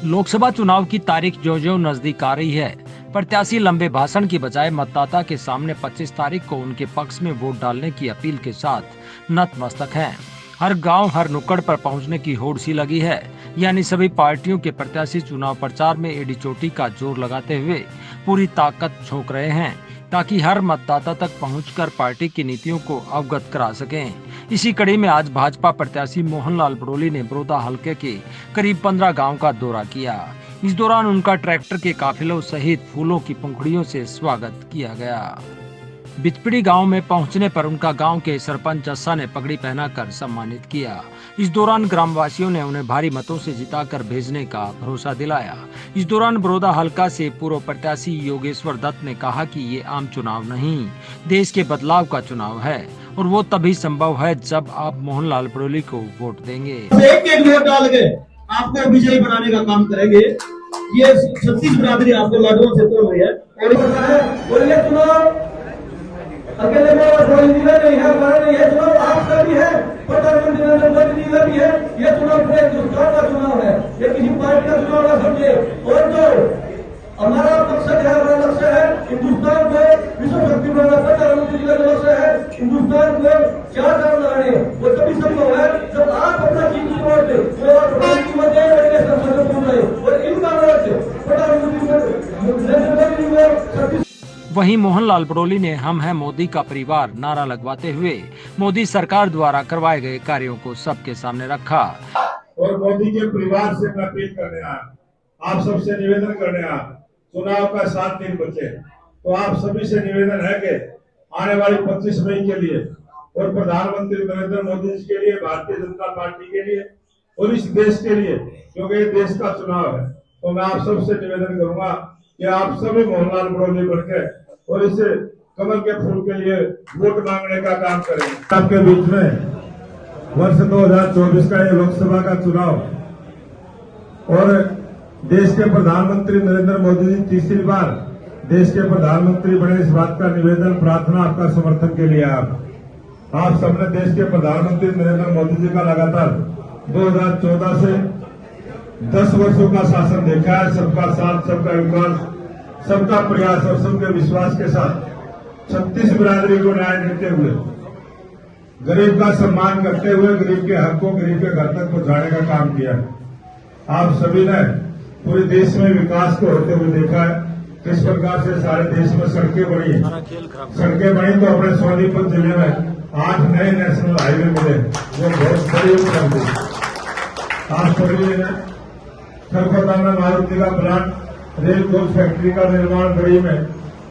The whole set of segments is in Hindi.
लोकसभा चुनाव की तारीख जो जो नजदीक आ रही है, प्रत्याशी लंबे भाषण की बजाय मतदाता के सामने 25 तारीख को उनके पक्ष में वोट डालने की अपील के साथ नतमस्तक हैं। हर गांव, हर नुक्कड़ पर पहुंचने की होड़ सी लगी है। यानी सभी पार्टियों के प्रत्याशी चुनाव प्रचार में एड़ी चोटी का जोर लगाते हुए पूरी ताकत झोंक रहे हैं, ताकि हर मतदाता तक पहुंचकर पार्टी की नीतियों को अवगत करा सकें। इसी कड़ी में आज भाजपा प्रत्याशी मोहनलाल बड़ोली ने बड़ौदा हलके के करीब 15 गांव का दौरा किया। इस दौरान उनका ट्रैक्टर के काफिलों सहित फूलों की पंखुड़ियों से स्वागत किया गया। बिचपड़ी गांव में पहुंचने पर उनका गांव के सरपंच जस्सा ने पगड़ी पहनाकर सम्मानित किया। इस दौरान ग्रामवासियों ने उन्हें भारी मतों से जिताकर भेजने का भरोसा दिलाया। इस दौरान बड़ौदा हलका से पूर्व प्रत्याशी योगेश्वर दत्त ने कहा कि ये आम चुनाव नहीं, देश के बदलाव का चुनाव है और वो तभी संभव है जब आप मोहनलाल बड़ोली को वोट देंगे। एक वोट डाल के आपको विजयी बनाने का काम करेंगे। ये 36 बिरादरी आपको लाडुओं से तोड़ रही है और ये चुनाव अकेले में कोई जिला नहीं है, बड़ा नहीं है, चुनाव आपका भी है, प्रधानमंत्री नरेंद्र मोदी जी का भी है। ये चुनाव पूरे हिंदुस्तान का चुनाव है, ये किसी पार्टी का चुनाव ना समझे। और जो हमारा मकसद है, हमारा लक्ष्य है हिंदुस्तान को विश्व शक्ति बनाना। प्रधानमंत्री जी का लक्ष्य है हिंदुस्तान को 4 चांद लगाने। वो तभी संभव है जब आप अपना कीमती वोट दें, जो आप प्रधानमंत्री मत देंगे और इनका लक्ष्य प्रधानमंत्री नरेंद्र मोदी जी को। वहीं मोहनलाल बड़ोली ने हम हैं मोदी का परिवार नारा लगवाते हुए मोदी सरकार द्वारा करवाए गए कार्यों को सबके सामने रखा। और मोदी के परिवार से मैं अपील करने आया, आप सबसे निवेदन करने आया, चुनाव का 7 दिन बचे, तो आप सभी से निवेदन है कि आने वाली 25 मई के लिए और प्रधानमंत्री नरेंद्र मोदी जी के लिए, भारतीय जनता पार्टी के लिए और इस देश के लिए, क्योंकि ये देश का चुनाव है, तो मैं आप सबसे निवेदन करूंगा कि आप सभी मोहनलाल बड़ोली बढ़के और इसे कमल के फूल के लिए वोट मांगने का काम करें। आपके बीच में वर्ष 2024 का ये लोकसभा का चुनाव और देश के प्रधानमंत्री नरेंद्र मोदी जी तीसरी बार देश के प्रधानमंत्री बने, इस बात का निवेदन प्रार्थना आपका समर्थन के लिए। आप सबने देश के प्रधानमंत्री नरेंद्र मोदी जी का लगातार 2014 से 10 वर्षों का शासन देखा है। सबका साथ, सबका विकास, सबका प्रयास और सबके विश्वास के साथ 36 बिरादरी को न्याय देते हुए, गरीब का सम्मान करते हुए, गरीब के हक को गरीब के घर तक पहुंचाने का काम किया। आप सभी ने पूरे देश में विकास को होते हुए देखा है, किस प्रकार से सारे देश में सड़कें बनी। सड़कें बनी तो अपने सोनीपत जिले में 8 नए नेशनल हाईवे मिले, वो बहुत बड़ी उपलब्धि। आप सभी ने खरखोदा में मारुति का प्लांट, रेल कोच फैक्ट्री का निर्माण बड़ी में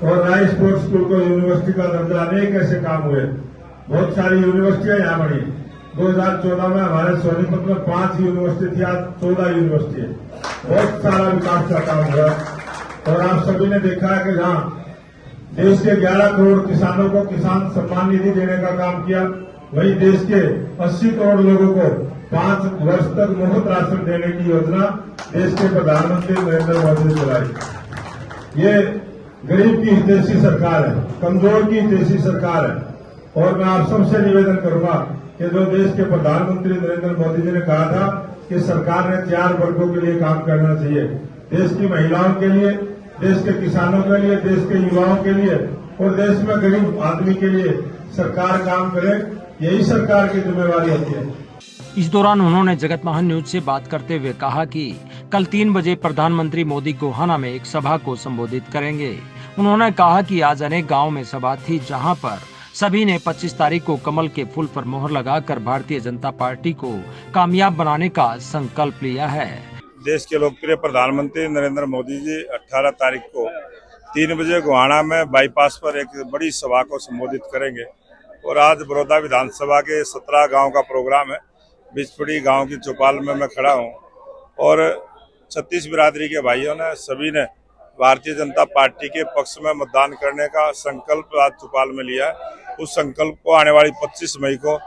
और राय स्पोर्ट्स स्कूल को यूनिवर्सिटी का दर्जा, अनेक ऐसे काम हुए। बहुत सारी यूनिवर्सिटियां यहाँ बनी। 2014 में हमारे सोनीपत में 5 यूनिवर्सिटी थी, आज 14 यूनिवर्सिटी है। बहुत सारा विकास का काम हुआ और आप सभी ने देखा है कि जहाँ देश के 11 करोड़ किसानों को किसान सम्मान निधि देने का काम किया, वही देश के 80 करोड़ लोगों को 5 वर्ष तक मुफ्त राशन देने की योजना देश के प्रधानमंत्री नरेंद्र मोदी ने चलाई। ये गरीब की हितैषी सरकार है, कमजोर की हितैषी सरकार है। और मैं आप सबसे निवेदन करूंगा कि जो देश के प्रधानमंत्री नरेंद्र मोदी जी ने कहा था कि सरकार ने 4 वर्गों के लिए काम करना चाहिए, देश की महिलाओं के लिए, देश के किसानों के लिए, देश के युवाओं के लिए और देश में गरीब आदमी के लिए सरकार काम करे, यही सरकार की जिम्मेवारी होती है। इस दौरान उन्होंने जगत महान न्यूज से बात करते हुए कहा कि कल 3 बजे प्रधानमंत्री मोदी गोहाना में एक सभा को संबोधित करेंगे। उन्होंने कहा कि आज अनेक गांव में सभा थी, जहां पर सभी ने 25 तारीख को कमल के फूल पर मोहर लगाकर भारतीय जनता पार्टी को कामयाब बनाने का संकल्प लिया है। देश के लोकप्रिय प्रधानमंत्री नरेंद्र मोदी जी 18 तारीख को 3 बजे गोहाना में बाईपास पर एक बड़ी सभा को संबोधित करेंगे और आज बड़ौदा विधानसभा के 17 गाँव का प्रोग्राम है। बिचपड़ी गांव की चौपाल में मैं खड़ा हूं और 36 बिरादरी के भाइयों ने, सभी ने भारतीय जनता पार्टी के पक्ष में मतदान करने का संकल्प आज चौपाल में लिया है। उस संकल्प को आने वाली 25 मई को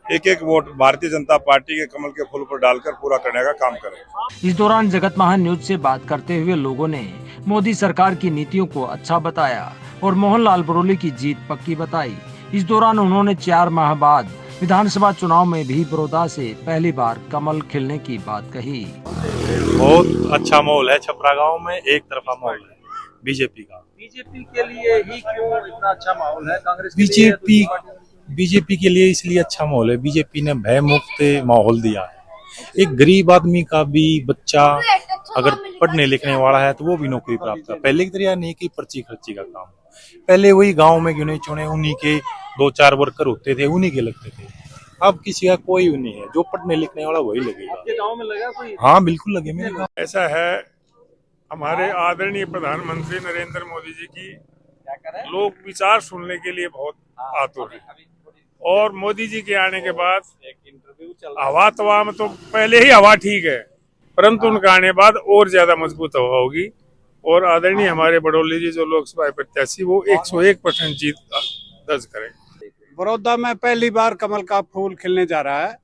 एक वोट भारतीय जनता पार्टी के कमल के फूल पर डालकर पूरा करने का काम करें। इस दौरान जगत महान न्यूज से बात करते हुए लोगों ने मोदी सरकार की नीतियों को अच्छा बताया और मोहनलाल बड़ोली की जीत पक्की बताई। इस दौरान उन्होंने 4 माह बाद विधानसभा चुनाव में भी बड़ौदा से पहली बार कमल खिलने की बात कही। बहुत अच्छा माहौल है छपरा गांव में, एक तरफा माहौल है बीजेपी का। बीजेपी के लिए ही क्यों इतना अच्छा माहौल है? कांग्रेस के लिए या दूसरी पार्टियों बीजेपी के लिए इसलिए अच्छा माहौल है, बीजेपी ने भय मुक्त माहौल दिया है। एक गरीब आदमी का भी बच्चा अगर पढ़ने लिखने वाला है तो वो भी नौकरी प्राप्त कर। पहले की तरह नहीं कि पर्ची खर्ची का काम, पहले वही गांव में गिने चुने उन्हीं के 2-4 वर्कर होते थे, उन्हीं के लगते थे। अब किसी का कोई नहीं है, जो पढ़ने लिखने वाला वही लगेगा। आपके गांव में लगा कोई? हाँ बिल्कुल लगे मेरे गाँव। ऐसा है, हमारे आदरणीय प्रधानमंत्री नरेंद्र मोदी जी की लोग विचार सुनने के लिए बहुत आतुर है, और मोदी जी के आने के बाद हवा तवा में तो पहले ही हवा ठीक है, परंतु उनका आने के बाद और ज्यादा मजबूत हवा होगी। और आदरणीय हमारे बड़ौली जी जो लोकसभा प्रत्याशी वो 101% जीत दर्ज करेंगे। बड़ौदा में पहली बार कमल का फूल खिलने जा रहा है।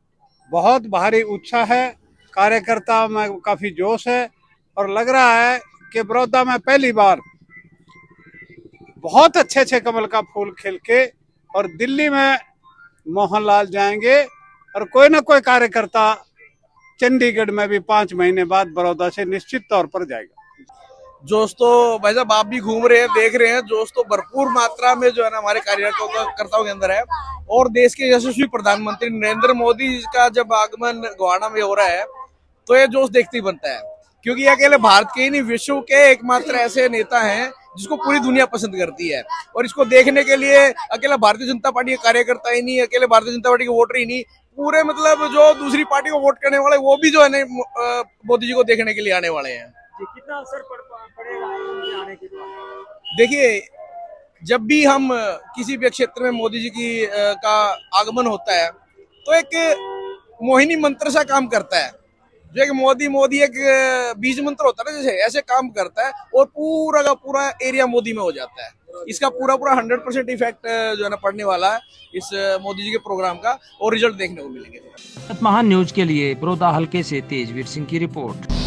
बहुत भारी उत्साह है, कार्यकर्ता में काफी जोश है और लग रहा है कि बड़ौदा में पहली बार बहुत अच्छे कमल का फूल खिल के, और दिल्ली में मोहनलाल जाएंगे और कोई ना कोई कार्यकर्ता चंडीगढ़ में भी 5 महीने बाद बड़ौदा से निश्चित तौर पर जाएगा। जोश तो भाई साहब आप भी घूम रहे हैं, देख रहे हैं, जोश तो भरपूर मात्रा में जो है ना हमारे कार्यकर्ताओं के अंदर है। और देश के यशस्वी प्रधानमंत्री नरेंद्र मोदी का जब आगमन गोहाना में हो रहा है तो ये जोश देखते ही बनता है, क्योंकि ये अकेले भारत के ही नहीं विश्व के एकमात्र ऐसे नेता हैं जिसको पूरी दुनिया पसंद करती है। और इसको देखने के लिए अकेला भारतीय जनता पार्टी के कार्यकर्ता ही नहीं, अकेले भारतीय जनता पार्टी के वोटर ही नहीं, पूरे मतलब जो दूसरी पार्टी को वोट करने वाले वो भी जो है ना मोदी जी को देखने के लिए आने वाले हैं। कितना असर पड़ेगा उनके आने के बाद? देखिए, जब भी हम किसी भी क्षेत्र में मोदी जी की का आगमन होता है तो एक मोहिनी मंत्र सा काम करता है, जो एक मोदी मोदी एक बीज मंत्र होता है ना, जैसे ऐसे काम करता है और पूरा का पूरा एरिया मोदी में हो जाता है। इसका पूरा 100% इफेक्ट जो है ना पड़ने वाला है इस मोदी जी के प्रोग्राम का, और रिजल्ट देखने को मिलेंगे। महान न्यूज के लिए बड़ौदा हल्के से तेजवीर सिंह की रिपोर्ट।